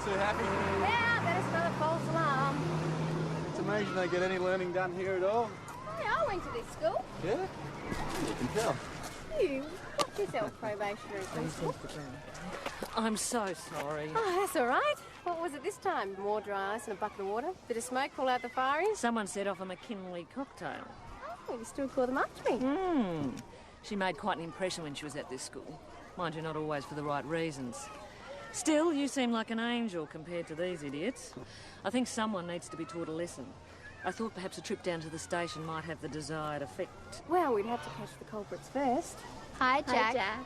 Too happy? Yeah, that's another false alarm. It's amazing they get any learning done here at all. Hey, I went to this school. Yeah? You can tell. You watch yourself, probationary principal. I'm so sorry. Oh, that's all right. What was it this time? More dry ice and a bucket of water? Bit of smoke pull out the firing? Someone set off a McKinley cocktail. Oh, you still call them up to me? She made quite an impression when she was at this school. Mind you, not always for the right reasons. Still, you seem like an angel compared to these idiots. I think someone needs to be taught a lesson. I thought perhaps a trip down to the station might have the desired effect. Well, we'd have to catch the culprits first. Hi, Jack. Hi, Jack.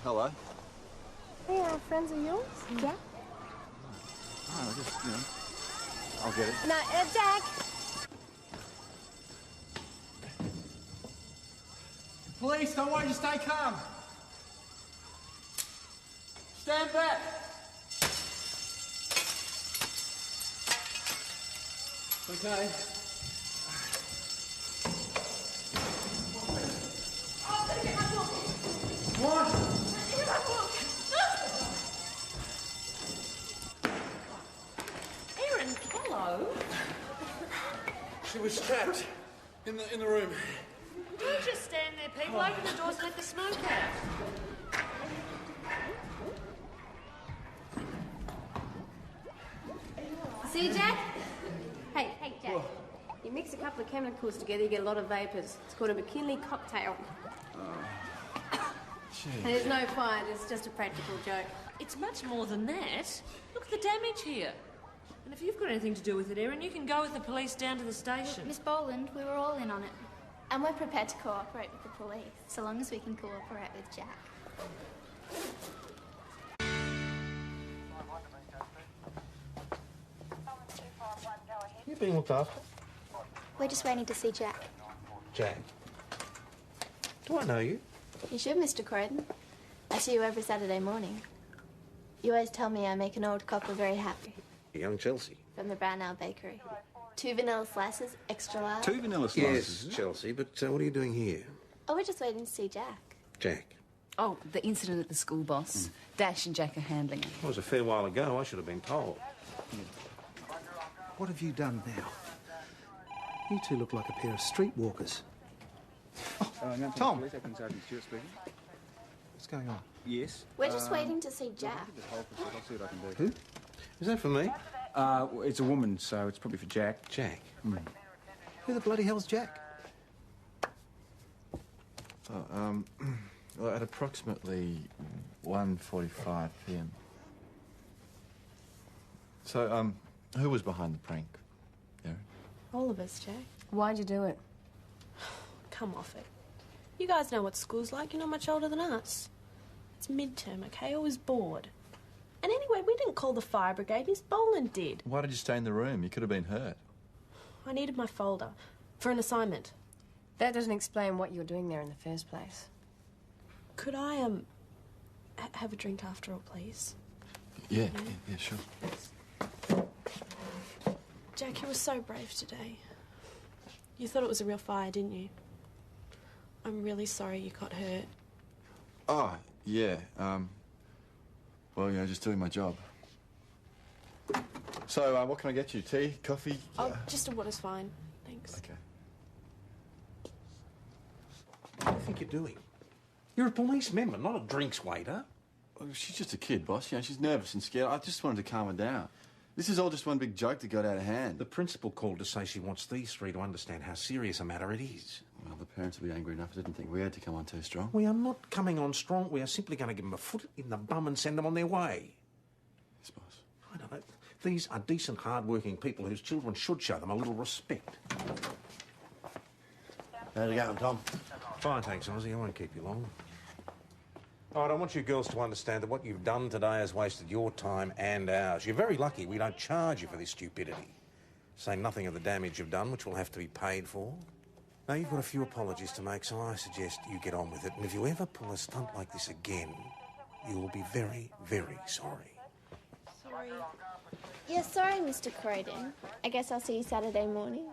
Hello. Hey, our friends of yours, Jack? Oh, just, I'll get it. No, Jack! Police, don't worry, just stay calm. Stand back. Okay. I'm gonna get my book. What? Get my book. Erin, hello. She was trapped in the room. Don't just stand there, people. Open the doors and let the smoke out. See, Jack? Hey, Jack. You mix a couple of chemicals together, you get a lot of vapours. It's called a McKinley cocktail. And there's no fire, it's just a practical joke. It's much more than that. Look at the damage here. And if you've got anything to do with it, Erin, you can go with the police down to the station. Miss Boland, we were all in on it. And we're prepared to cooperate with the police, so long as we can cooperate with Jack. You being looked after? We're just waiting to see Jack. Jack. Do I know you? You should, Mr. Croydon. I see you every Saturday morning. You always tell me I make an old couple very happy. Young Chelsea. From the Brownell Bakery. 2 vanilla slices, extra large. 2 vanilla slices. Yes, Chelsea, but what are you doing here? Oh, we're just waiting to see Jack. Jack. Oh, the incident at the school, boss. Dash and Jack are handling it. It was a fair while ago. I should have been told. What have you done now? You two look like a pair of streetwalkers. Tom! What's going on? Yes. We're just waiting to see Jack. I'll see what I can do. Who? Is that for me? It's a woman, so it's probably for Jack. Jack. Who the bloody hell's Jack? Well, at approximately 1:45 p.m. So, who was behind the prank, Erin? All of us, Jack. Why'd you do it? Come off it. You guys know what school's like. You're not much older than us. It's midterm, okay? I was bored. And anyway, we didn't call the fire brigade. Miss Boland did. Why did you stay in the room? You could have been hurt. I needed my folder for an assignment. That doesn't explain what you were doing there in the first place. Could I, have a drink after all, please? Yeah, sure. Jack, you were so brave today. You thought it was a real fire, didn't you? I'm really sorry you got hurt. Oh, yeah, well, just doing my job. So, what can I get you? Tea? Coffee? Oh, just a water's fine. Thanks. Okay. What do you think you're doing? You're a police member, not a drinks waiter. Well, she's just a kid, boss. She's nervous and scared. I just wanted to calm her down. This is all just one big joke that got out of hand. The principal called to say she wants these three to understand how serious a matter it is. Well, the parents will be angry enough. I didn't think we had to come on too strong. We are not coming on strong. We are simply going to give them a foot in the bum and send them on their way. Yes, boss. I don't know. These are decent, hard-working people whose children should show them a little respect. How's it going, Tom? Fine, thanks, Ozzy. I won't keep you long. All right, I want you girls to understand that what you've done today has wasted your time and ours. You're very lucky we don't charge you for this stupidity. Say nothing of the damage you've done, which will have to be paid for. Now, you've got a few apologies to make, so I suggest you get on with it. And if you ever pull a stunt like this again, you will be very, very sorry. Sorry. Yeah, sorry, Mr. Croydon. I guess I'll see you Saturday morning.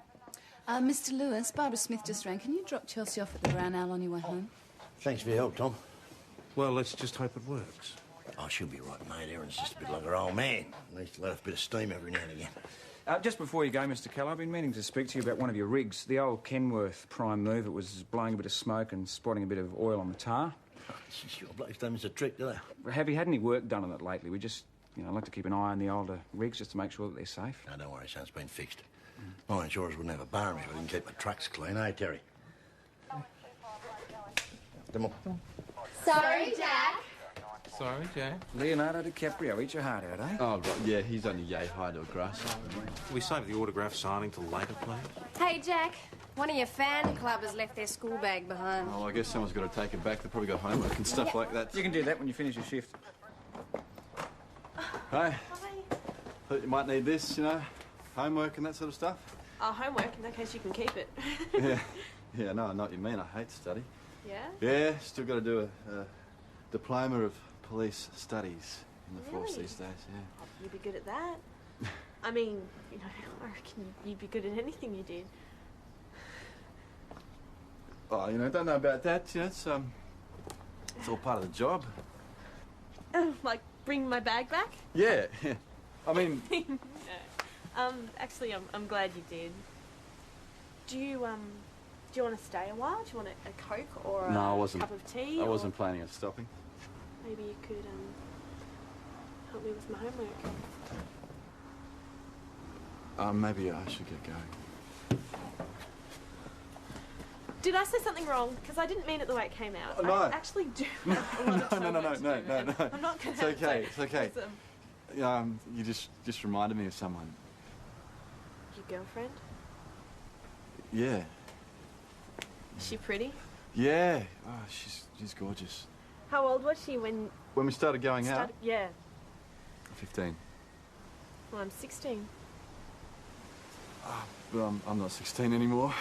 Mr. Lewis, Barbara Smith just rang. Can you drop Chelsea off at the Brownell on your way home? Thanks for your help, Tom. Well, let's just hope it works. Oh, she'll be right, mate. Erin's just a bit like her old man. Needs to let off a bit of steam every now and again. Just before you go, Mr. Keller, I've been meaning to speak to you about one of your rigs. The old Kenworth Prime Mover was blowing a bit of smoke and spotting a bit of oil on the tar. Oh, your blokes don't miss a trick, do they? Have you had any work done on it lately? We just, like to keep an eye on the older rigs just to make sure that they're safe. No, don't worry, son. It's been fixed. My insurers wouldn't have a bar me if I didn't keep my trucks clean, eh, Terry? Come on. Sorry, Jack. Sorry, Jack. Leonardo DiCaprio, eat your heart out, eh? Oh, right, yeah, he's only yay high to a grass. Can we save the autograph signing till later, please? Hey, Jack. One of your fan clubbers left their school bag behind. Oh, I guess someone's got to take it back. They've probably got homework and stuff like that. You can do that when you finish your shift. Hi. Thought you might need this, homework and that sort of stuff. Oh, homework, in that case you can keep it. Yeah, no, I know what you mean. I hate study. Yeah? Yeah, still got to do a diploma of police studies in the force these days, yeah. Oh, you'd be good at that. I mean, I reckon you'd be good at anything you did. Oh, don't know about that, it's all part of the job. Like, bring my bag back? Yeah. I mean... No. Actually, I'm glad you did. Do you want to stay a while? Do you want a Coke or a cup of tea? I wasn't planning on stopping. Maybe you could help me with my homework. Maybe I should get going. Did I say something wrong? Because I didn't mean it the way it came out. No. I actually do have a lot of homework to do, No. man. I'm not going to It's okay, it's okay. You just reminded me of someone. Your girlfriend? Yeah. Is she pretty? Yeah. Oh, she's gorgeous. How old was she when we started going out? Yeah. 15. Well, I'm 16. Oh, but I'm not 16 anymore.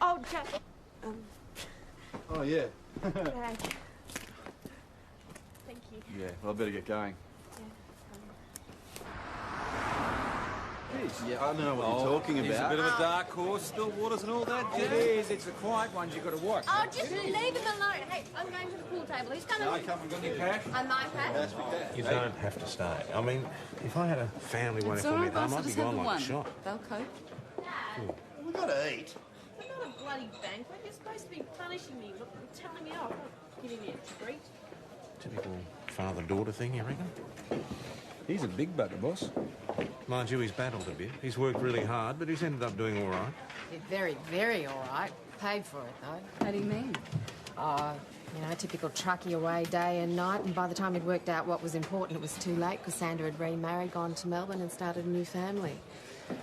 Oh, Jack. Oh, yeah. Bag. Thank you. Yeah, well, I better get going. Yeah, I don't know what you're talking about. He's a bit of a dark horse, still waters and all that, It is. It's the quiet ones you've got to watch. Oh, just leave him alone. Hey, I'm going to the pool table. Who's coming? I come and got any cash? On my cash? You don't have to stay. I mean, if I had a family waiting for me at home, I'd be gone like a shot. They'll cope. We've got to eat. I'm not a bloody banquet. You're supposed to be punishing me, not telling me off, not giving me a treat. Typical father-daughter thing, you reckon? He's a big bugger, boss. Mind you, he's battled a bit. He's worked really hard, but he's ended up doing all right. Did very, very all right. Paid for it, though. How do you mean? Typical truckie away day and night, and by the time we'd worked out what was important, it was too late because Sandra had remarried, gone to Melbourne and started a new family.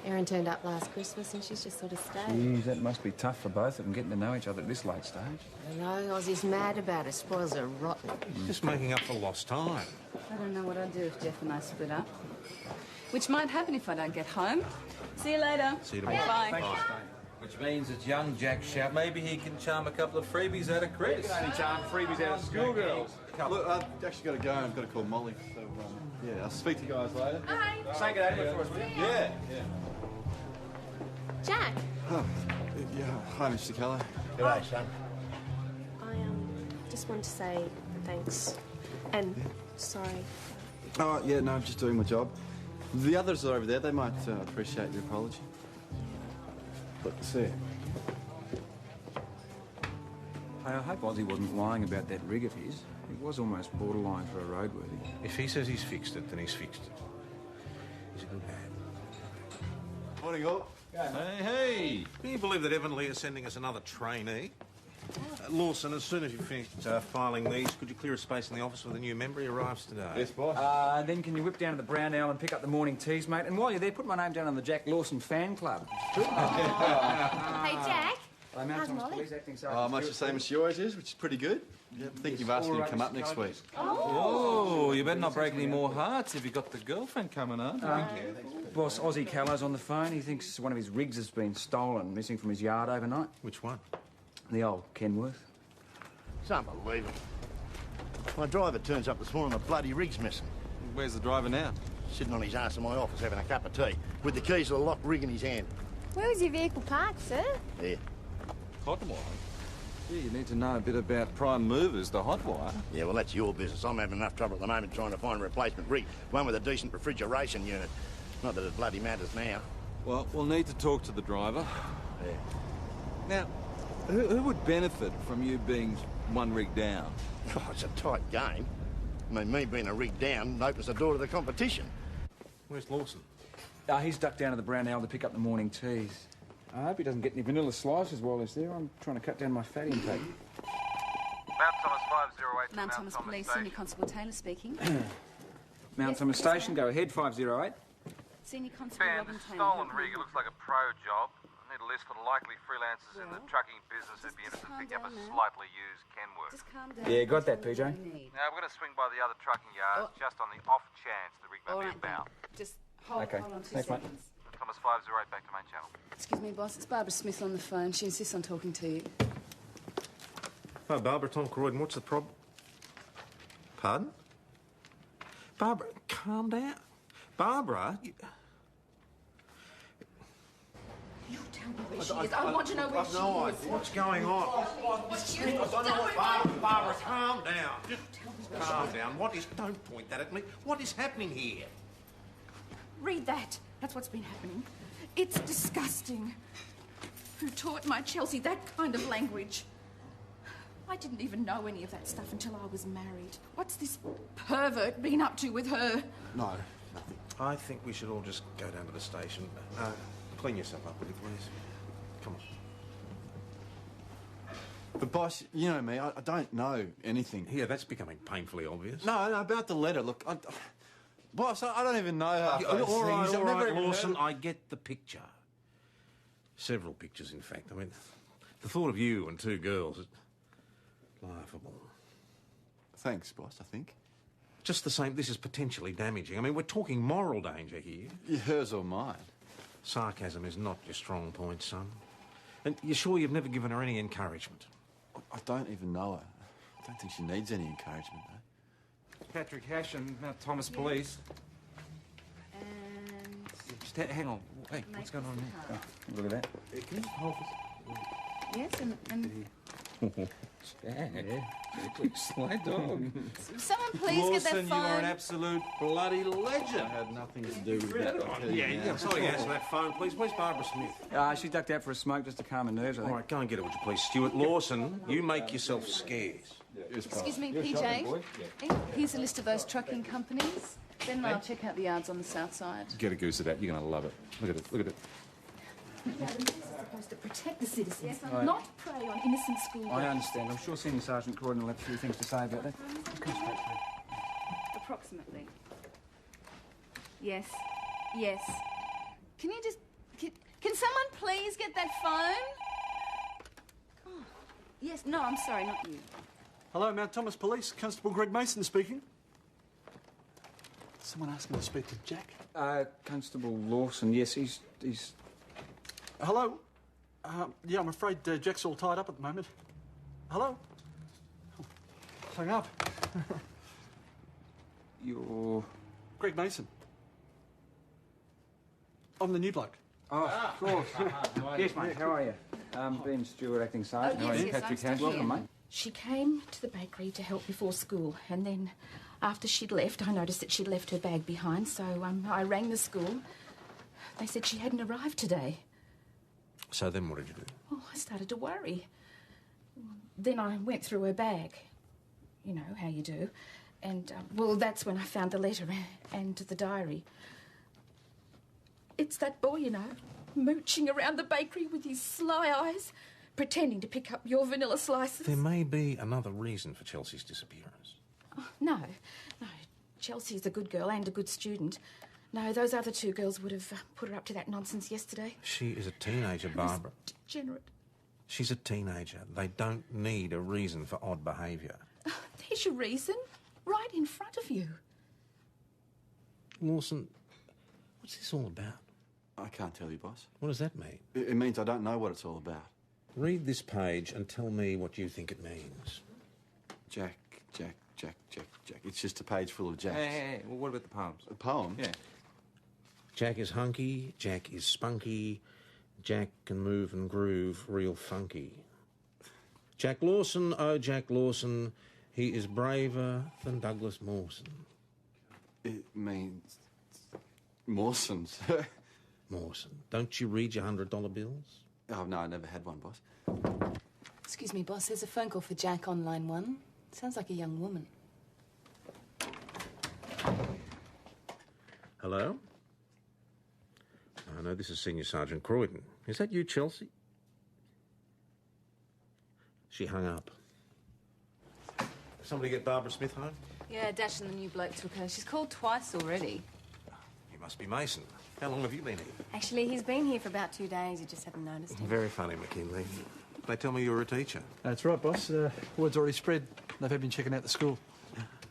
Erin turned up last Christmas and she's just sort of stayed. Jeez, that must be tough for both of them, getting to know each other at this late stage. I know, Ozzy's mad about it. Spoils her rotten. He's just making up for lost time. I don't know what I'd do if Jeff and I split up. Which might happen if I don't get home. See you later. See you tomorrow. Bye. Thanks for staying. Which means it's young Jack Shout. Maybe he can charm a couple of freebies out of Chris. You can only charm freebies out of schoolgirls. Look, I've actually got to go. I've got to call Molly. So, yeah, I'll speak to you guys later. Hi. Say good day for us, will you? Yeah. Jack. Oh, yeah. Hi, Mr. Keller. G'day, son. I just wanted to say thanks. And sorry. Oh, yeah, no, I'm just doing my job. The others are over there. They might appreciate your apology. Good to see you. Hey, I hope Ozzy wasn't lying about that rig of his. It was almost borderline for a roadworthy. If he says he's fixed it, then he's fixed it. He's a good man. Morning, all. Hey! Can you believe that Evan Lee is sending us another trainee? Lawson, as soon as you've finished filing these, could you clear a space in the office for the new member? He arrives today. Yes, boss. Then can you whip down to the Brown Owl and pick up the morning teas, mate? And while you're there, put my name down on the Jack Lawson fan club. Hey, Jack. I'm How's Thomas Molly? Police Acting Sergeant. Much the same as yours is, which is pretty good. Yeah, I think you've asked me to come up next week. Oh, you better not break any more hearts if you've got the girlfriend coming up. Boss Ozzy Callo's on the phone. He thinks one of his rigs has been stolen, missing from his yard overnight. Which one? The old Kenworth. It's unbelievable. My driver turns up this morning, the bloody rig's missing. Where's the driver now? Sitting on his ass in my office having a cup of tea, with the keys to the locked rig in his hand. Where was your vehicle parked, sir? There. Cottonwood. Yeah, you need to know a bit about prime movers, the hot wire. Yeah, well, that's your business. I'm having enough trouble at the moment trying to find a replacement rig. One with a decent refrigeration unit. Not that it bloody matters now. Well, we'll need to talk to the driver. Yeah. Now, who would benefit from you being one rig down? Oh, it's a tight game. I mean, me being a rig down opens the door to the competition. Where's Lawson? He's ducked down to the Brown Owl to pick up the morning teas. I hope he doesn't get any vanilla slices while he's there. I'm trying to cut down my fat intake. Mount Thomas 508. Mount Thomas Police, Senior Constable Taylor speaking. Mount Thomas Station, go ahead, 508. Senior Constable Ben, Robin Taylor. stolen rig. It looks like a pro job. I need a list for the likely freelancers in the trucking business who'd be interested to pick up a slightly used Kenworth. Just calm down. Yeah, got that, PJ. Now, we're going to swing by the other trucking yards just on the off chance the rig may be about. Just hold on 2 seconds. Thomas 508, back to main channel. Excuse me, boss. It's Barbara Smith on the phone. She insists on talking to you. Oh, Barbara, Tom Croydon, what's the problem? Pardon? Barbara, calm down. Barbara, You tell me where she is. I want to know where she no is. idea. What's going on? What's I don't know what Barbara, calm down. Just calm down. What is... Don't point that at me. What is happening here? Read that. That's what's been happening. It's disgusting. Who taught my Chelsea that kind of language? I didn't even know any of that stuff until I was married. What's this pervert been up to with her? No, nothing. I think we should all just go down to the station. Clean yourself up, will you, please? Come on. But, boss, you know me, I don't know anything. Yeah, that's becoming painfully obvious. No, about the letter. Look, boss, I don't even know half those all right, things. all I've never right, even Lawson, heard of... I get the picture. Several pictures, in fact. I mean, the thought of you and 2 girls is laughable. Thanks, boss, I think. Just the same, this is potentially damaging. I mean, we're talking moral danger here. Hers or mine? Sarcasm is not your strong point, son. And you're sure you've never given her any encouragement? I don't even know her. I don't think she needs any encouragement, though. Patrick Hash and Mount Thomas Police. And... Just hang on. Hey, what's going on there? Oh, look at that. Can you hold this? Yes, and... Yeah, sly dog. Someone please get that Lawson, phone. you are an absolute bloody legend. I had nothing to do with that. Yeah, sorry, answer that phone, please. Where's Barbara Smith? She ducked out for a smoke just to calm her nerves, I think. All right, go and get her, would you please? Stuart Lawson, you make yourself scarce. Excuse me, PJ. Here's a list of those trucking companies. Then I'll check out the yards on the south side. Get a goose of that. You're going to love it. Look at it. Look at it. This is supposed to protect the citizens, Right. not prey on innocent schoolgirls. I understand. I'm sure Senior Sergeant Croydon will have a few things to say about that. Come straight through. Approximately. Yes. Yes. Can you just... Can someone please get that phone? Oh, yes. No, I'm sorry, not you. Hello, Mount Thomas Police. Constable Greg Mason speaking. Someone asking to speak to Jack? Constable Lawson, yes, he's... Hello? Yeah, I'm afraid Jack's all tied up at the moment. Hello? Oh, hung up. You're... Greg Mason. I'm the new bloke. Oh, of course. Yes, mate, how are you? Ben Stewart, acting sergeant. Oh, How are yes, you? yes, Patrick I'm Hash, still welcome, here. mate. She came to the bakery to help before school, and then after she'd left, I noticed that she'd left her bag behind, so I rang the school. They said she hadn't arrived today. So then what did you do? Oh, I started to worry. Then I went through her bag. You know how you do. And, well, that's when I found the letter and the diary. It's that boy, you know, mooching around the bakery with his sly eyes, pretending to pick up your vanilla slices. There may be another reason for Chelsea's disappearance. Oh, no. Chelsea's a good girl and a good student. No, those other 2 girls would have put her up to that nonsense yesterday. She is a teenager, Barbara. Degenerate. She's a teenager. They don't need a reason for odd behaviour. There's your reason. Right in front of you. Lawson, what's this all about? I can't tell you, boss. What does that mean? It means I don't know what it's all about. Read this page and tell me what you think it means. Jack. It's just a page full of Jacks. Hey, well, what about the poems? A poem? Yeah. Jack is hunky, Jack is spunky, Jack can move and groove real funky. Jack Lawson, oh, Jack Lawson, he is braver than Douglas Mawson. It means Mawson, sir. Mawson. Don't you read your $100 bills? Oh, no, I never had one, boss. Excuse me, boss. There's a phone call for Jack on line 1. Sounds like a young woman. Hello? Oh, no, this is Senior Sergeant Croydon. Is that you, Chelsea? She hung up. Somebody get Barbara Smith home? Yeah, Dash and the new bloke took her. She's called twice already. You must be Mason. How long have you been here? Actually, he's been here for about 2 days. You just haven't noticed him. Very funny, McKinley. They tell me you're a teacher. That's right, boss. Word's already spread. They've been checking out the school.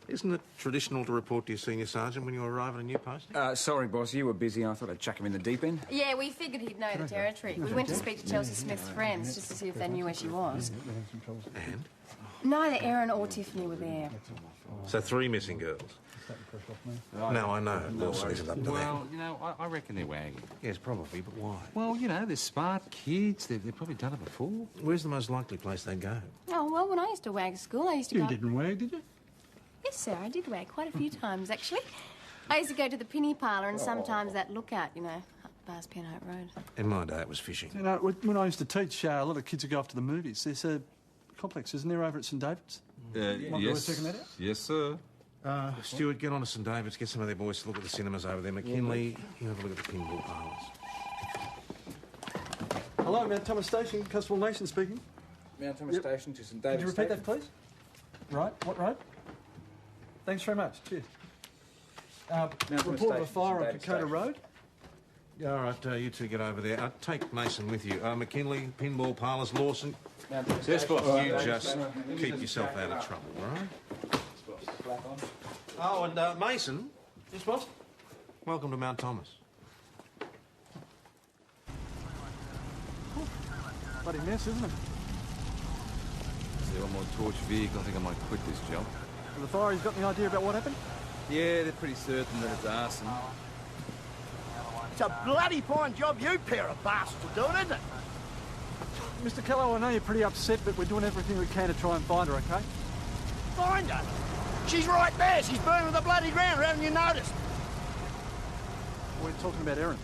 Isn't it traditional to report to your senior sergeant when you arrive at a new post? Sorry, boss, you were busy. I thought I'd chuck him in the deep end. Yeah, we figured he'd know the territory. We went to speak to Chelsea Smith's friends just to see if they knew where she was. And? Neither Erin or Tiffany were there. So 3 missing girls. Now I know Lawson isn't up to that. Well, you know, I reckon they're wagging. Yes, probably, but why? Well, you know, they're smart kids. They've probably done it before. Where's the most likely place they'd go? Oh, well, when I used to wag at school, I used to go... You didn't wag, did you? Yes, sir, I did wag quite a few times, actually. I used to go to the Penny Parlour and sometimes that lookout, you know, up Bars Penhope Road. In my day, it was fishing. You know, when I used to teach, a lot of kids would go off to the movies. There's a complex, isn't there, over at St David's? Might be worth checking that out. Yes, sir. Stuart, get on to St David's, get some of their boys to look at the cinemas over there. McKinley, you have a look at the pinball parlours. Hello, Mount Thomas Station, Constable Mason speaking. Mount Thomas Station to St David's. Could you repeat that, please? Right, what road? Thanks very much, cheers. Report of a fire on Kokoda Road. Yeah, all right, you two get over there. Take Mason with you. McKinley, pinball parlours, Lawson. Yes, boss. You just keep yourself out of trouble, all right? Oh, and Mason. Yes, boss? Welcome to Mount Thomas. Bloody mess, isn't it? See one more torch vehicle, I think I might quit this job. For the fire, he's got any idea about what happened? Yeah, they're pretty certain that it's arson. It's a bloody fine job you pair of bastards are doing, isn't it? Mr. Kello, I know you're pretty upset, but we're doing everything we can to try and find her, OK? Find her? She's right there. She's burning the bloody ground. Haven't you noticed? We're talking about Erin.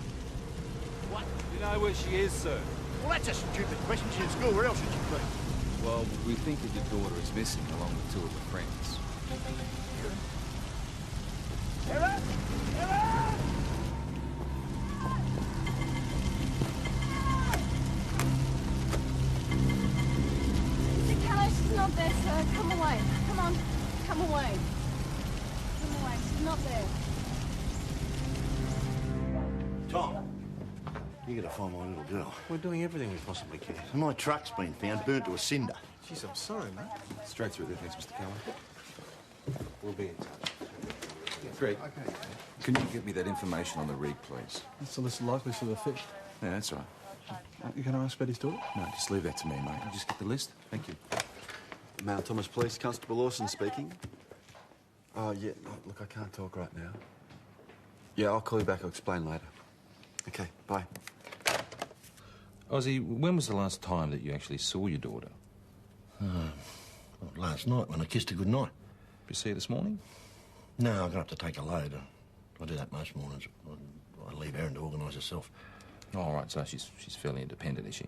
What? You know where she is, sir? Well, that's a stupid question. She's in school. Where else should she be? Well, we think that your daughter is missing along with 2 of her friends. Erin? Erin! Mr. Callow, she's not there, sir. Come away. Come on. Come away. Come away. She's not there. Tom, you gotta find my little girl. We're doing everything we possibly can. My truck's been found, burnt to a cinder. Jeez, I'm sorry, mate. Straight through there, thanks, Mr. Callum. We'll be in touch. Greg, can you get me that information on the rig, please? That's the list of likely for the fish. Yeah, that's right. You going to ask Betty's daughter? No, just leave that to me, mate. You just get the list. Thank you. Mount Thomas Police, Constable Lawson speaking. Oh, yeah, look, I can't talk right now. Yeah, I'll call you back. I'll explain later. OK, bye. Ozzy, when was the last time that you actually saw your daughter? Last night when I kissed her goodnight. Did you see her this morning? No, I got up to take a load. I do that most mornings. I leave Erin to organise herself. Oh, all right, so she's fairly independent, is she?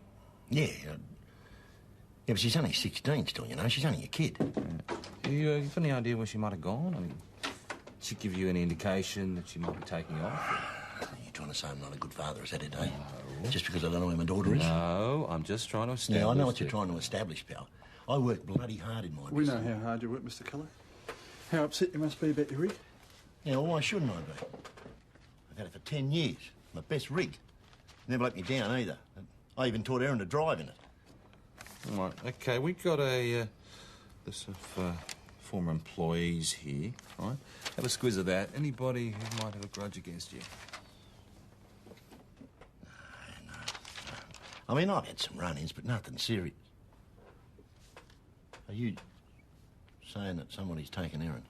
Yeah. Yeah, but she's only 16 still, you know. She's only a kid. You got any idea where she might have gone? I mean, did she give you any indication that she might be taking off? You trying to say I'm not a good father, is that it, eh? No. Just because I don't know where my daughter is? No, I'm just trying to establish... Yeah, I know what you're trying to establish, pal. I work bloody hard in my We business. know how hard you work, Mr. Keller. How upset you must be about your rig. Yeah, well, why shouldn't I be? I've had it for 10 years. My best rig. Never let me down either. I even taught Erin to drive in it. All right, OK, we've got a list of former employees here, all right? Have a squiz of that. Anybody who might have a grudge against you? No. I mean, I've had some run-ins, but nothing serious. Are you saying that somebody's taken Erin?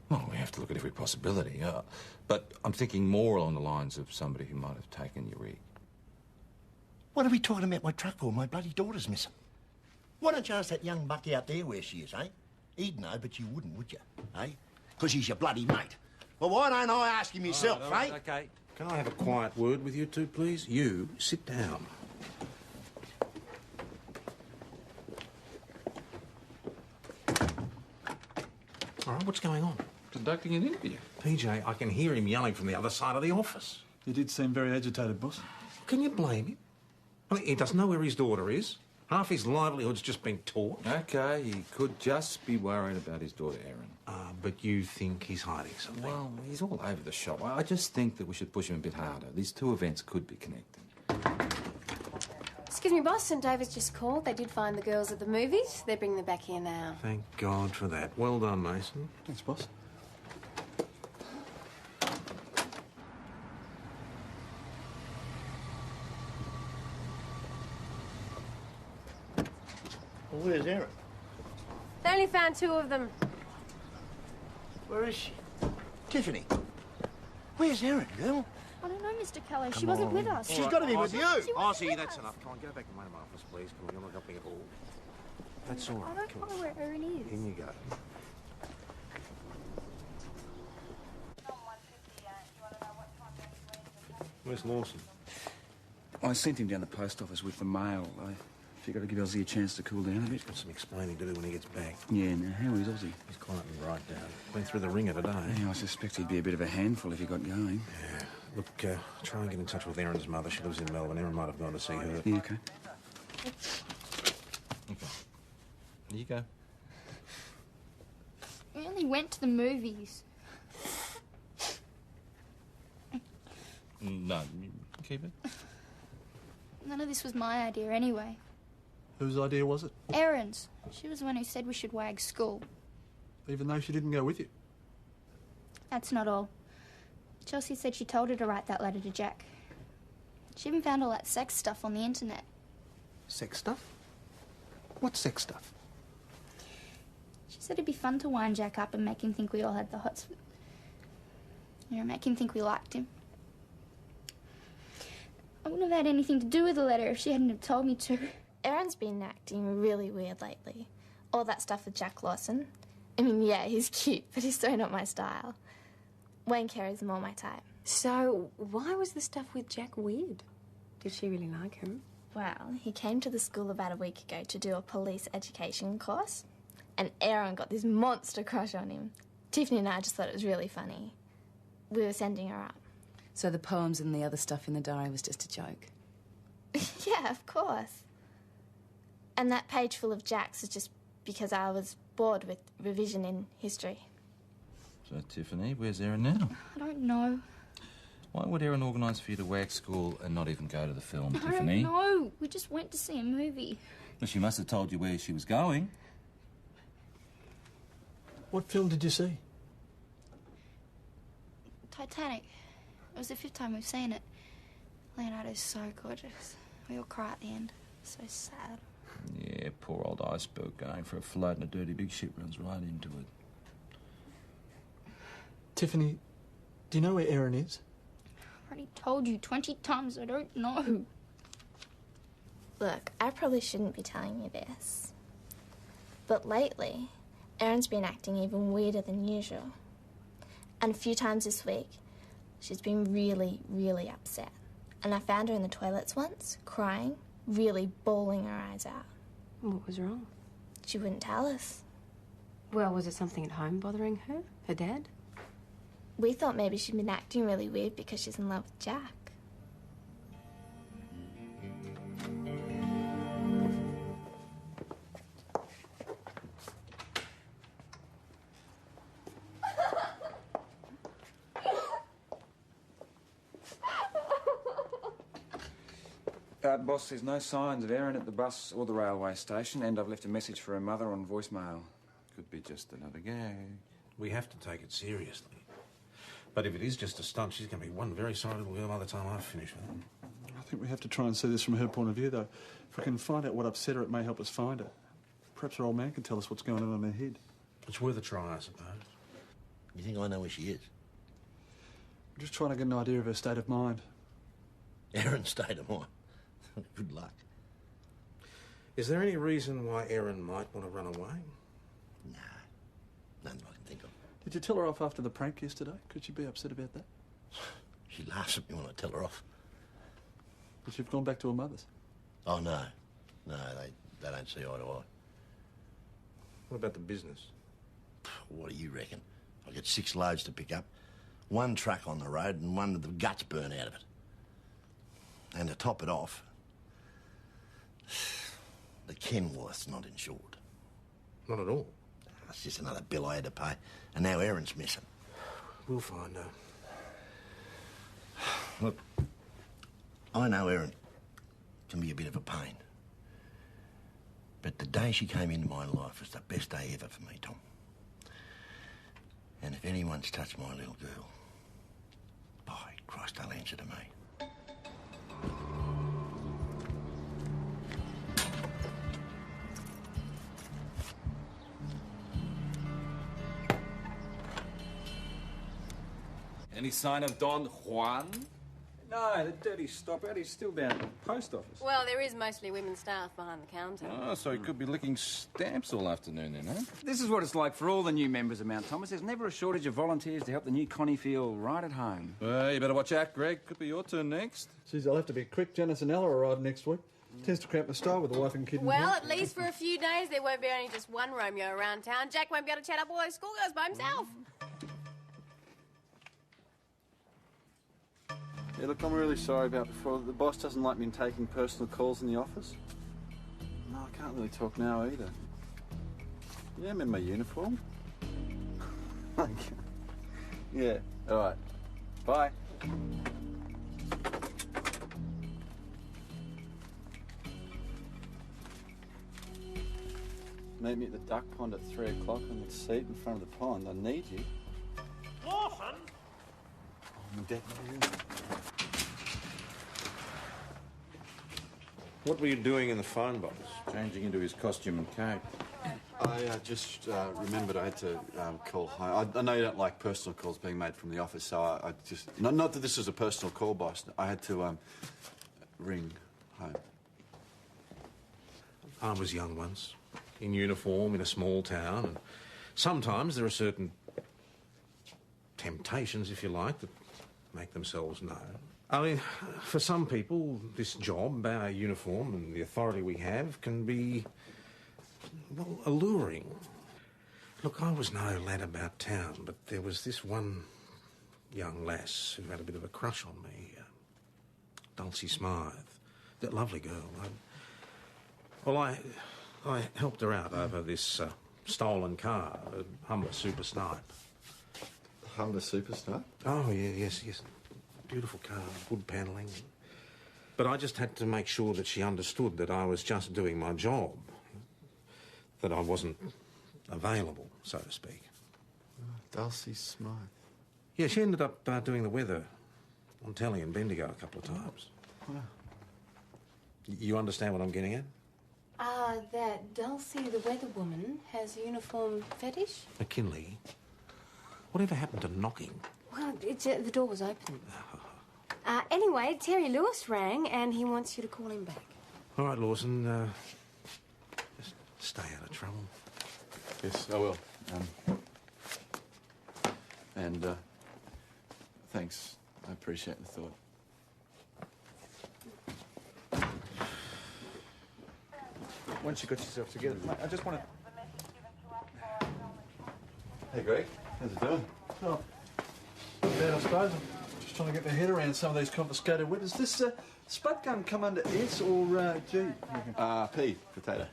Well, we have to look at every possibility, but I'm thinking more along the lines of somebody who might have taken your rig. What are we talking about my truck for? My bloody daughter's missing. Why don't you ask that young buck out there where she is, eh? He'd know, but you wouldn't, would you? Eh? Because he's your bloody mate. Well, why don't I ask him myself, All right, eh? OK. Can I have a quiet word with you two, please? You, sit down. All right, what's going on? Conducting an interview. PJ, I can hear him yelling from the other side of the office. He did seem very agitated, boss. Can you blame him? I mean, he doesn't know where his daughter is. Half his livelihood's just been taught. OK, he could just be worried about his daughter, Erin. But you think he's hiding something? Well, he's all over the shop. I just think that we should push him a bit harder. These two events could be connected. Excuse me, boss. St. David's just called. They did find the girls at the movies. They're bringing them back here now. Thank God for that. Well done, Mason. Thanks, boss. Well, where's Erin? They only found 2 of them. Where is she? Tiffany. Where's Erin, girl? I don't know, Mr. Keller. She Come wasn't on. with us. She's got to be with you. Ozzy, that's enough. Come on, go back to my office, please. Come on, you're not helping at all. That's all I right. don't Come know on. where Erin is. In you go. Where's Lawson? I sent him down the post office with the mail. I figured I'd give Ozzy a chance to cool down a bit. He's got some explaining to do when he gets back. Yeah, now, how is Ozzy? He's quieting right down. Been through the ringer today. Yeah, I suspect he'd be a bit of a handful if he got going. Yeah. Look, try and get in touch with Erin's mother. She lives in Melbourne. Erin might have gone to see her. Yeah, OK. OK. There you go. We only went to the movies. No, you keep it. None of this was my idea anyway. Whose idea was it? Erin's. She was the one who said we should wag school. Even though she didn't go with you? That's not all. Chelsea said she told her to write that letter to Jack. She even found all that sex stuff on the internet. Sex stuff? What sex stuff? She said it'd be fun to wind Jack up and make him think we all had the hots. You know, make him think we liked him. I wouldn't have had anything to do with the letter if she hadn't have told me to. Erin's been acting really weird lately. All that stuff with Jack Lawson. I mean, yeah, he's cute, but he's so not my style. Wayne Carey's more my type. So, why was the stuff with Jack weird? Did she really like him? Well, he came to the school about a week ago to do a police education course, and Erin got this monster crush on him. Tiffany and I just thought it was really funny. We were sending her up. So the poems and the other stuff in the diary was just a joke? Yeah, of course. And that page full of Jacks is just because I was bored with revision in history. So, Tiffany, where's Erin now? I don't know. Why would Erin organise for you to wag school and not even go to the film, I Tiffany? don't know. We just went to see a movie. Well, she must have told you where she was going. What film did you see? Titanic. It was the 5th time we've seen it. Leonardo's so gorgeous. We all cry at the end. So sad. Yeah, poor old iceberg going for a float and a dirty big ship runs right into it. Tiffany, do you know where Erin is? I already told you 20 times I don't know. Look, I probably shouldn't be telling you this, but lately, Erin's been acting even weirder than usual. And a few times this week, she's been really, really upset. And I found her in the toilets once, crying, really bawling her eyes out. What was wrong? She wouldn't tell us. Well, was it something at home bothering her? Her dad? We thought maybe she'd been acting really weird because she's in love with Jack. Boss, there's no signs of Erin at the bus or the railway station, and I've left a message for her mother on voicemail. Could be just another gag. We have to take it seriously. But if it is just a stunt, she's going to be one very sorry little girl by the time I finish with her. I think we have to try and see this from her point of view, though. If we can find out what upset her, it may help us find her. Perhaps her old man can tell us what's going on in her head. It's worth a try, I suppose. You think I know where she is? I'm just trying to get an idea of her state of mind. Erin's state of mind? Good luck. Is there any reason why Erin might want to run away? Nothing I can think of. Did you tell her off after the prank yesterday? Could she be upset about that? She laughs at me when I tell her off. But you've gone back to her mother's? Oh, no. No, they don't see eye to eye. What about the business? What do you reckon? I get 6 loads to pick up, 1 truck on the road and 1 with the guts burn out of it. And to top it off, the Kenworth's not insured. Not at all? It's just another bill I had to pay. And now Erin's missing. We'll find her. Look, I know Erin can be a bit of a pain. But the day she came into my life was the best day ever for me, Tom. And if anyone's touched my little girl, by Christ, they'll answer to me. Any sign of Don Juan? No, the dirty stop-out. He's still down at the post office. Well, there is mostly women staff behind the counter. Oh, so he could be licking stamps all afternoon then, huh? This is what it's like for all the new members of Mount Thomas. There's never a shortage of volunteers to help the new Connie feel right at home. Well, you better watch out, Greg. Could be your turn next. Geez, I'll have to be quick. Janice and Ella arrive next week. Tends to cramp my style with the wife and kid. Well, at least for a few days there won't be only just one Romeo around town. Jack won't be able to chat up all those schoolgirls by himself. Yeah, look, I'm really sorry about before. The boss doesn't like me taking personal calls in the office. No, I can't really talk now either. Yeah, I'm in my uniform. Yeah, all right. Bye. Meet me at the duck pond at 3 o'clock on the seat in front of the pond. I need you. Lawson? I'm definitely in. What were you doing in the phone box? Changing into his costume and cape. I just remembered I had to call home. I know you don't like personal calls being made from the office, so I just... Not that this is a personal call, boss. I had to ring home. I was young once, in uniform, in a small town, and sometimes there are certain temptations, if you like, that make themselves known. I mean, for some people, this job, our uniform and the authority we have can be, well, alluring. Look, I was no lad about town, but there was this one young lass who had a bit of a crush on me, Dulcie Smythe, that lovely girl. I helped her out over this stolen car, a Humber Super Snipe. Humber Super Snipe? Oh, yeah, yes. Beautiful car, wood panelling. But I just had to make sure that she understood that I was just doing my job, that I wasn't available, so to speak. Dulcie Smythe. Yeah, she ended up doing the weather on telly in Bendigo a couple of times. Wow. You understand what I'm getting at? That Dulcie, the weather woman, has a uniform fetish? McKinley, whatever happened to knocking? Well, the door was open. Anyway, Terry Lewis rang and he wants you to call him back. All right, Lawson, just stay out of trouble. Yes, I will. And thanks. I appreciate the thought. Once you got yourself together, mate, I just want to... Hey, Greg. How's it doing? Oh, bad, I suppose. I'm just trying to get my head around some of these confiscated weapons. Does this spud gun come under S or G? P, potato.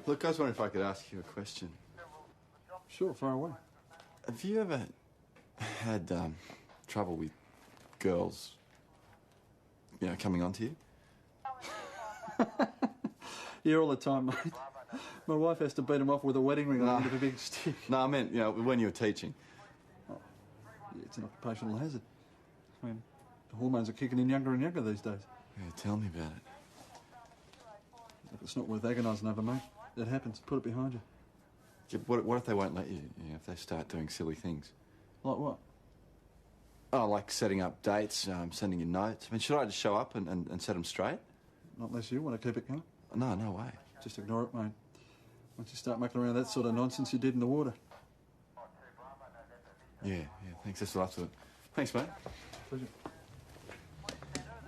Look, I was wondering if I could ask you a question. Sure, fire away. Have you ever had trouble with girls, coming onto you? Yeah, all the time, mate. My wife has to beat him off with a wedding ring on the end of a big stick. No, I meant, when you were teaching. Oh, yeah, it's an occupational hazard. I mean, the hormones are kicking in younger and younger these days. Yeah, tell me about it. Look, it's not worth agonising over, mate. It happens. Put it behind you. Yeah, what if they won't let you, if they start doing silly things? Like what? Oh, like setting up dates, sending you notes. I mean, should I just show up and set them straight? Not unless you want to keep it going. No, no way. Just ignore it, mate. Once you start mucking around that sort of nonsense, you're dead in the water. Yeah, thanks. That's what I thought. Thanks, mate. Pleasure.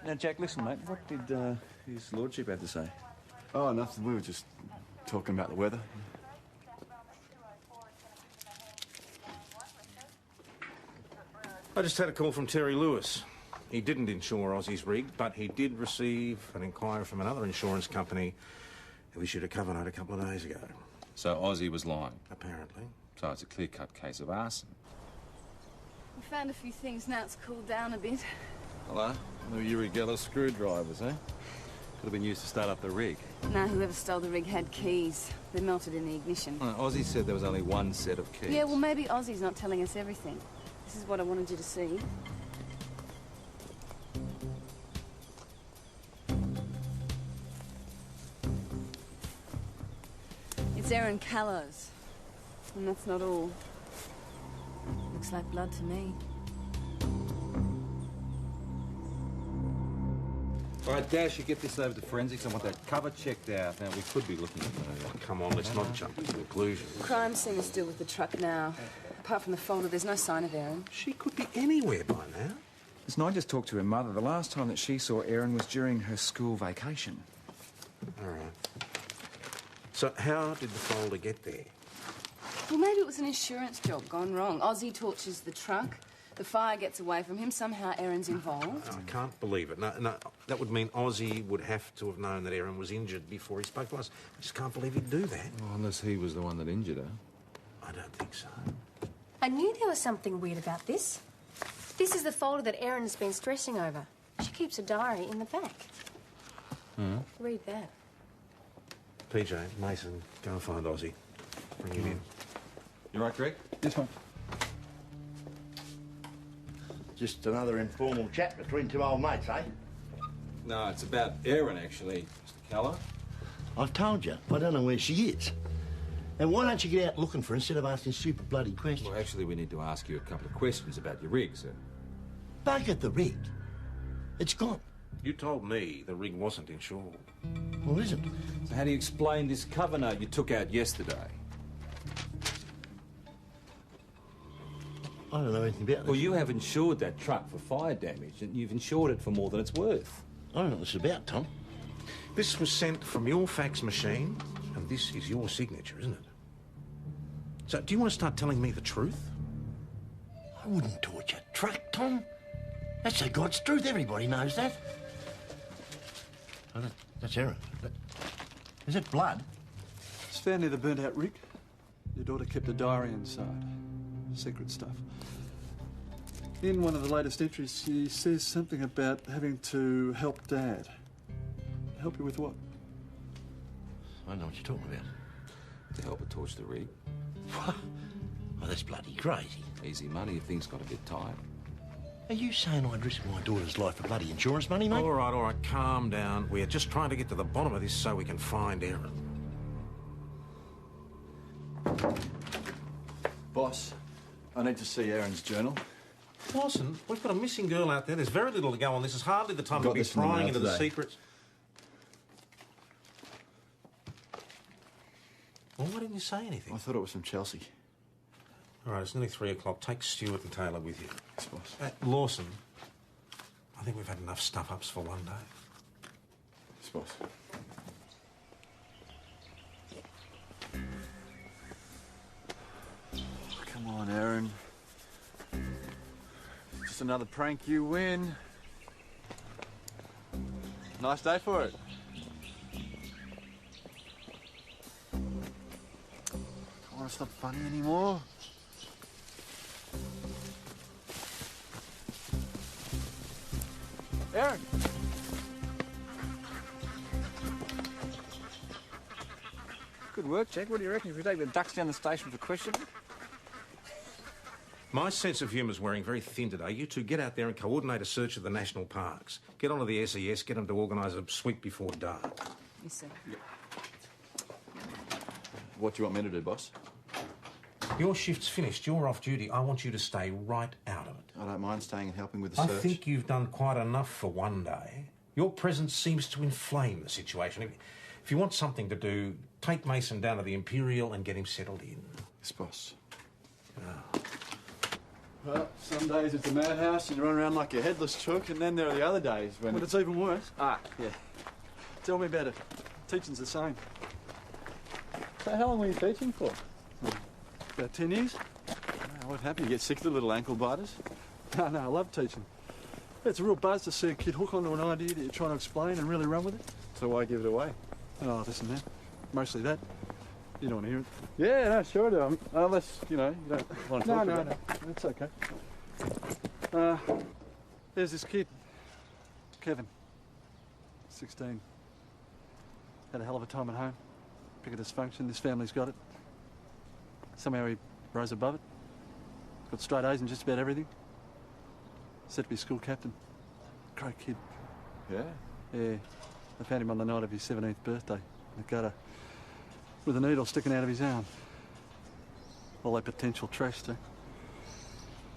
Now, Jack, listen, mate. What did his lordship have to say? Oh, nothing. We were just talking about the weather. I just had a call from Terry Lewis. He didn't insure Aussie's rig, but he did receive an inquiry from another insurance company who issued a cover note a couple of days ago. So Aussie was lying? Apparently. So it's a clear-cut case of arson. We found a few things now it's cooled down a bit. Hello? No Uri Geller screwdrivers, eh? Could have been used to start up the rig. No, whoever stole the rig had keys. They melted in the ignition. Aussie said there was only one set of keys. Yeah, well, maybe Aussie's not telling us everything. This is what I wanted you to see. It's Erin Callows. And that's not all. Looks like blood to me. All right, Dash, you get this over to forensics. I want that cover checked out. Now, we could be looking at murder. Come on, let's not jump to conclusions. Crime scene is still with the truck now. Apart from the folder, there's no sign of Erin. She could be anywhere by now. Listen, I just talked to her mother. The last time that she saw Erin was during her school vacation. All right. So how did the folder get there? Well, maybe it was an insurance job gone wrong. Aussie torches the truck. The fire gets away from him. Somehow Erin's involved. I can't believe it. No, that would mean Aussie would have to have known that Erin was injured before he spoke to us. I just can't believe he'd do that. Well, unless he was the one that injured her. I don't think so. I knew there was something weird about this. This is the folder that Erin's been stressing over. She keeps a diary in the back. Read that. PJ, Mason, go and find Aussie. Bring him in. You right, Greg? Yes, mate. Just another informal chat between two old mates, eh? No, it's about Erin, actually, Mr. Keller. I've told you, I don't know where she is. And why don't you get out looking for her instead of asking stupid bloody questions? Well, actually, we need to ask you a couple of questions about your rig, sir. Bugger the rig. It's gone. You told me the rig wasn't insured. Well, isn't it? So how do you explain this cover note you took out yesterday? I don't know anything about this. Well, you have insured that truck for fire damage, and you've insured it for more than it's worth. I don't know what it's about, Tom. This was sent from your fax machine, and this is your signature, isn't it? So, do you want to start telling me the truth? I wouldn't torch a truck, Tom. That's the God's truth. Everybody knows that. Oh, that's Erin. Is it blood? It's found near the burnt-out rig. Your daughter kept a diary inside. Secret stuff. In one of the latest entries, she says something about having to help Dad. Help you with what? I know what you're talking about. To help her torch the rig. Oh, that's bloody crazy. Easy money if things got a bit tight. Are you saying I'd risk my daughter's life for bloody insurance money, mate? All right, calm down. We're just trying to get to the bottom of this so we can find Erin. Boss, I need to see Erin's journal. Lawson, we've got a missing girl out there. There's very little to go on. This is hardly the time to Got be this in the prying mail into the today. secrets. Well, why didn't you say anything? I thought it was from Chelsea. All right, it's nearly 3 o'clock. Take Stuart and Taylor with you. Yes, boss. Lawson, I think we've had enough stuff-ups for one day. Yes, boss. Come on, Erin. Just another prank you win. Nice day for it. Don't want to stop funny anymore. Erin! Good work, Jack. What do you reckon if we take the ducks down the station for questioning? My sense of humour's wearing very thin today. You two get out there and coordinate a search of the national parks. Get onto the SES, get them to organise a sweep before dark. Yes, sir. What do you want me to do, boss? Your shift's finished. You're off duty. I want you to stay right out of it. I don't mind staying and helping with the I search. think you've done quite enough for one day. Your presence seems to inflame the situation. If If you want something to do, take Mason down to the Imperial and get him settled in. Yes, boss. Well, some days it's a madhouse and you run around like a headless chook, and then there are the other days when... But it's even worse. Ah, yeah. Tell me about it. Teaching's the same. So how long were you teaching for? About 10 years. Oh, what happened? You get sick of the little ankle biters? No, I love teaching. It's a real buzz to see a kid hook onto an idea that you're trying to explain and really run with it. So why give it away? Oh, listen, man. Mostly that. You don't want to hear it. Yeah, no, sure I do. Unless, you know, you don't want to talk about it. No. It's okay. There's this kid, Kevin, 16. Had a hell of a time at home. Big of dysfunction. This family's got it. Somehow he rose above it. Got straight A's in just about everything. Set to be school captain. Great kid. Yeah? Yeah. I found him on the night of his 17th birthday in the gutter with a needle sticking out of his arm. All that potential trash too.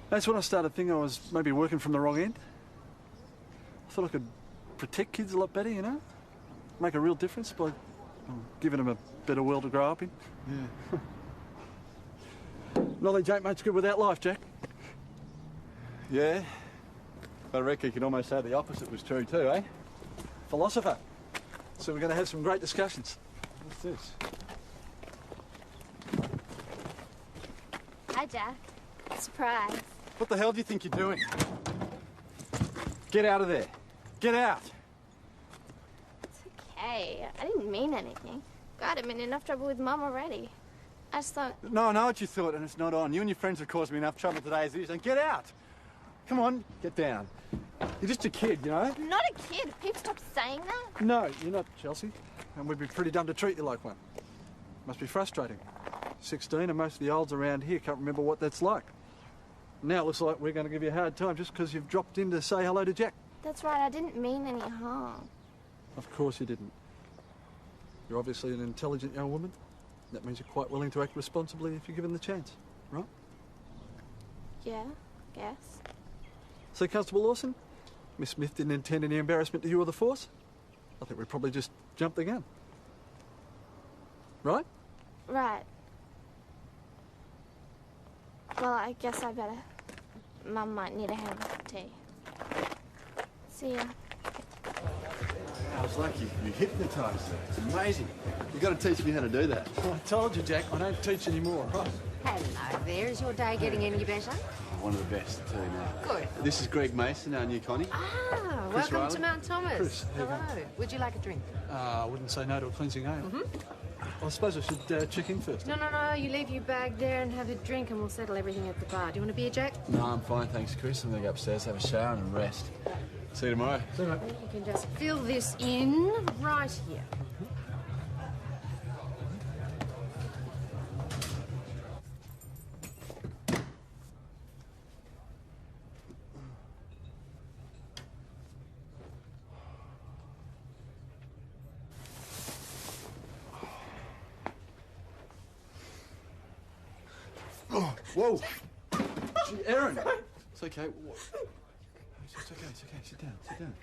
That's when I started thinking I was maybe working from the wrong end. I thought I could protect kids a lot better, you know? Make a real difference by giving them a better world to grow up in. Yeah. Knowledge ain't much good without life, Jack. Yeah. I reckon you could almost say the opposite was true too, eh? Philosopher. So we're going to have some great discussions. What's this? Hi, Jack. Surprise. What the hell do you think you're doing? Get out of there. Get out. It's okay. I didn't mean anything. God, I'm in enough trouble with Mum already. I just thought... No, I know what you thought, and it's not on. You and your friends have caused me enough trouble today as it is, and get out. Come on, get down. You're just a kid, you know? I'm not a kid. People stop saying that. No, you're not, Chelsea. And we'd be pretty dumb to treat you like one. Must be frustrating. 16, and most of the olds around here can't remember what that's like. Now it looks like we're going to give you a hard time just because you've dropped in to say hello to Jack. That's right, I didn't mean any harm. Of course you didn't. You're obviously an intelligent young woman. That means you're quite willing to act responsibly if you're given the chance, right? Yeah, guess. So, Constable Lawson, Miss Smith didn't intend any embarrassment to you or the force? I think we probably just jumped the gun. Right? Right. Well, I guess I better. Mum might need a hand with tea. See ya. I was like you hypnotised her. It's amazing. You've got to teach me how to do that. Well, I told you, Jack, I don't teach anymore, right? Hello there. Is your day getting any better? One of the best, too, now. Good. This is Greg Mason, our new Connie. Ah, Chris welcome Riley. to Mount Thomas. Chris, here you Hello. Would you like a drink? I wouldn't say no to a cleansing ale. I suppose I should check in first. No. You leave your bag there and have a drink and we'll settle everything at the bar. Do you want a beer, Jack? No, I'm fine, thanks, Chris. I'm going to go upstairs, have a shower and rest. See you tomorrow. See you, mate. You can just fill this in right here. Oh, whoa! Gee, Erin! It's okay. It's okay. Sit down.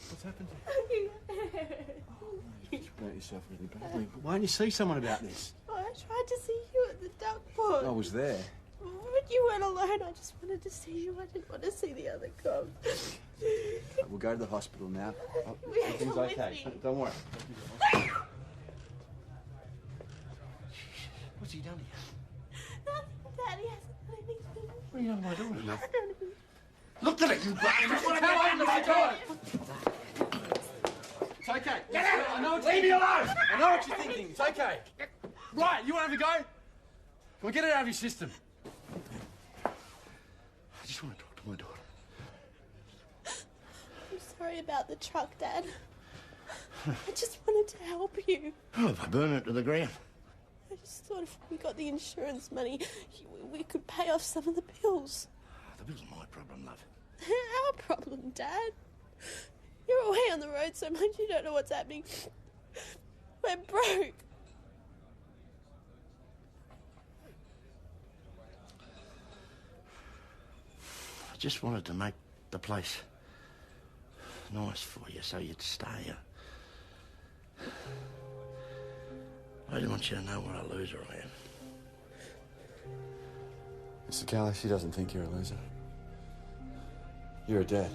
What's happened to you? You've hurt yourself really badly. Why don't you see someone about this? I tried to see you at the duck pond. I was there. But you weren't alone. I just wanted to see you. I didn't want to see the other cubs. We'll go to the hospital now. Everything's Come with okay. me. Don't worry. What's he done here? Daddy hasn't done anything. What are you done, my daughter? I don't know. Look at it, you bastard! It's okay. Get out! I know what Leave me alone! I know what you're thinking. It's okay. Right, you want to have a go? Come on, get it out of your system. I just want to talk to my daughter. I'm sorry about the truck, Dad. I just wanted to help you. Oh, if I burn it to the ground. I just thought if we got the insurance money, we could pay off some of the bills. The bill's my problem, love. Our problem, Dad. You're away on the road so much you don't know what's happening. We're broke. I just wanted to make the place nice for you so you'd stay. I didn't want you to know what a loser I am. Mr. Calla, she doesn't think you're a loser. You're a dad.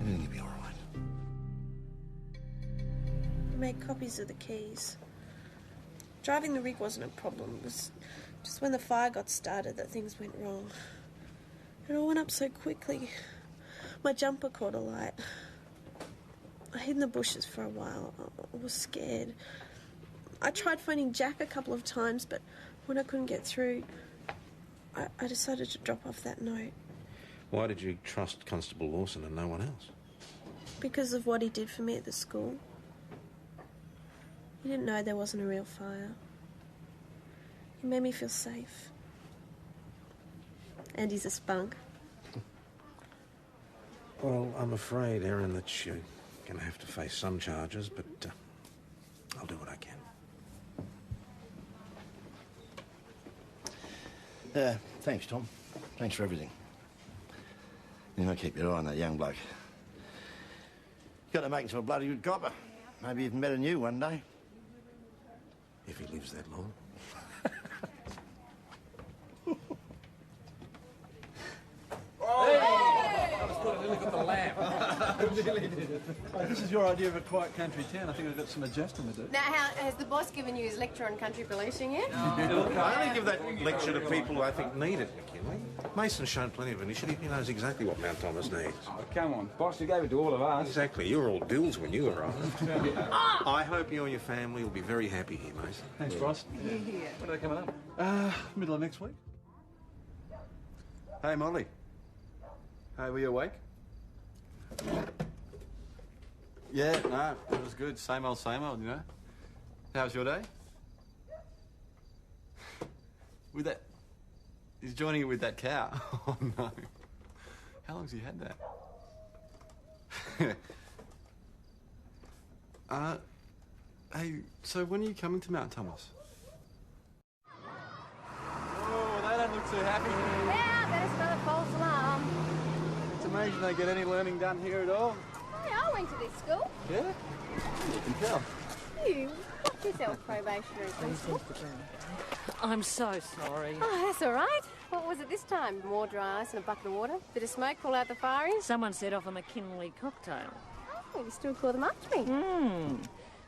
Everything will be all right. I made copies of the keys. Driving the rig wasn't a problem. It was just when the fire got started that things went wrong. It all went up so quickly. My jumper caught alight. I hid in the bushes for a while. I was scared. I tried phoning Jack a couple of times, but when I couldn't get through, I decided to drop off that note. Why did you trust Constable Lawson and no one else? Because of what he did for me at the school. He didn't know there wasn't a real fire. He made me feel safe. And he's a spunk. Well, I'm afraid, Erin, that you're going to have to face some charges, but I'll do what I can. Thanks, Tom. Thanks for everything. You know, keep your eye on that young bloke. Got to make him a bloody good copper. Maybe even better than you one day. If he lives that long. This is your idea of a quiet country town. I think I've got some adjusting to do. Now, has the boss given you his lecture on country policing yet? I only give that lecture to people who I think need it, McKinley. Mason's shown plenty of initiative. He knows exactly what Mount Thomas needs. Oh, come on, boss, you gave it to all of us. Exactly. You were all bills when you arrived. I hope you and your family will be very happy here, Mason. Thanks, Ross. Yeah. When are they coming up? Middle of next week. Hey, Molly. Hey, were you awake? Yeah, no, it was good. Same old, you know. How was your day? With that... He's joining you with that cow. Oh, no. How long's he had that? Hey, so when are you coming to Mount Thomas? Oh, they don't look too happy. Yeah, there's another false alarm. It's amazing they get any learning done here at all. Hey, I went to this school. Yeah? You can tell. You, what's yourself probationary principal? I'm so sorry. Oh, that's all right. What was it this time? More dry ice and a bucket of water? Bit of smoke pull out the firing? Someone set off a McKinley cocktail. Oh, you still call them up to me?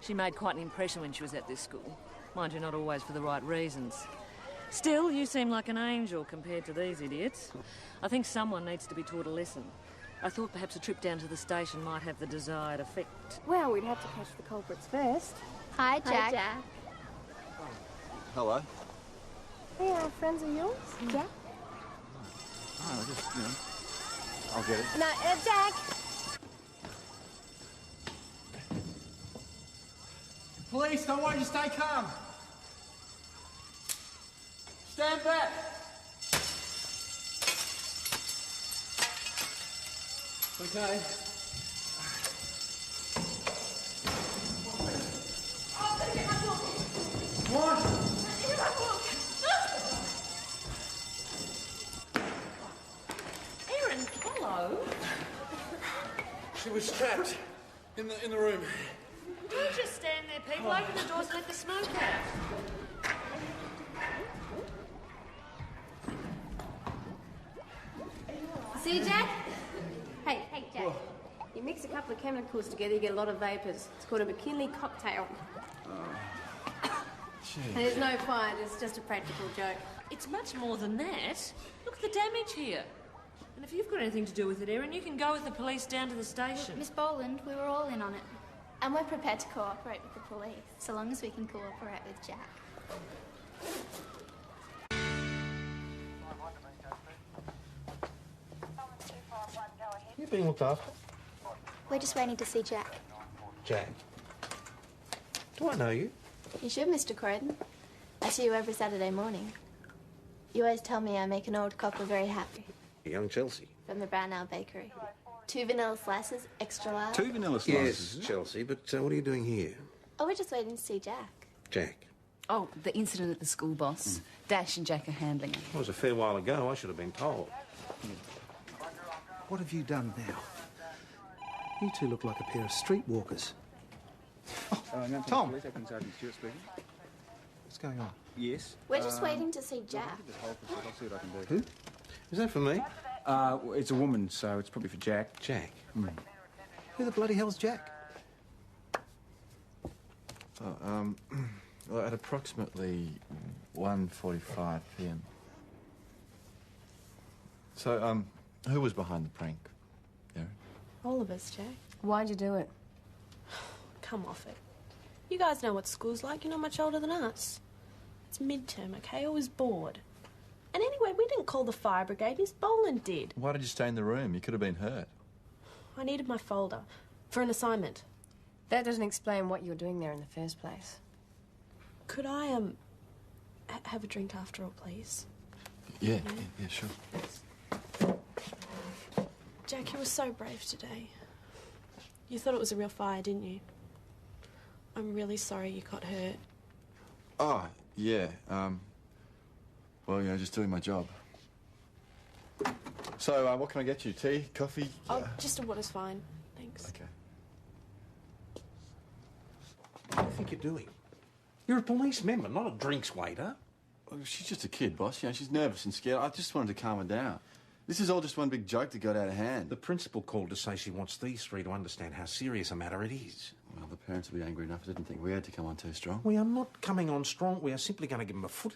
She made quite an impression when she was at this school. Mind you, not always for the right reasons. Still, you seem like an angel compared to these idiots. I think someone needs to be taught a lesson. I thought perhaps a trip down to the station might have the desired effect. Well, we'd have to catch the culprits first. Hi, Jack. Hi, Jack. Hello. Hey, are friends of yours? Jack? Oh, just, you know, I'll get it. No, Jack! Police, don't want you to stay calm. Stand back. Okay. What? Erin, hello. She was trapped in the room. You just stand there, people. Open the doors and let the smoke out. See, Jack? Hey, Jack. You mix a couple of chemicals together, you get a lot of vapours. It's called a McKinley cocktail. And there's no fire, it's just a practical joke. It's much more than that. Look at the damage here. And if you've got anything to do with it, Erin, you can go with the police down to the station. Miss Boland, we were all in on it. And we're prepared to cooperate with the police. So long as we can cooperate with Jack. You being looked after? We're just waiting to see Jack. Jack. Do I know you? You should, Mr. Croydon. I see you every Saturday morning. You always tell me I make an old copper very happy. Young Chelsea. From the Brownell Bakery. 2 vanilla slices, extra large. 2 vanilla slices? Yes, Chelsea, but what are you doing here? Oh, we're just waiting to see Jack. Jack. Oh, the incident at the school, boss. Dash and Jack are handling it. It was a fair while ago. I should have been told. What have you done now? You two look like a pair of streetwalkers. Tom. Acting Sergeant Stewart speaking. What's going on? Yes. We're just waiting to see Jack. I'll see what I can do. Who? Is that for me? It's a woman, so it's probably for Jack. Jack? Who the bloody hell's Jack? Well, at approximately 1:45 p.m. So, who was behind the prank, Erin? All of us, Jack. Why'd you do it? Come off it. You guys know what school's like. You're not much older than us. It's midterm, okay? I was bored. And anyway, we didn't call the fire brigade. Miss Boland did. Why did you stay in the room? You could have been hurt. I needed my folder for an assignment. That doesn't explain what you were doing there in the first place. Could I, have a drink after all, please? Yeah, sure. Jack, you were so brave today. You thought it was a real fire, didn't you? I'm really sorry you got hurt. Oh, yeah. Well, just doing my job. So, what can I get you? Tea? Coffee? Oh, just a water's fine. Thanks. Okay. What do you think you're doing? You're a police member, not a drinks waiter. Well, she's just a kid, boss. She's nervous and scared. I just wanted to calm her down. This is all just one big joke that got out of hand. The principal called to say she wants these three to understand how serious a matter it is. Well, the parents will be angry enough. I didn't think we had to come on too strong. We are not coming on strong. We are simply going to give them a foot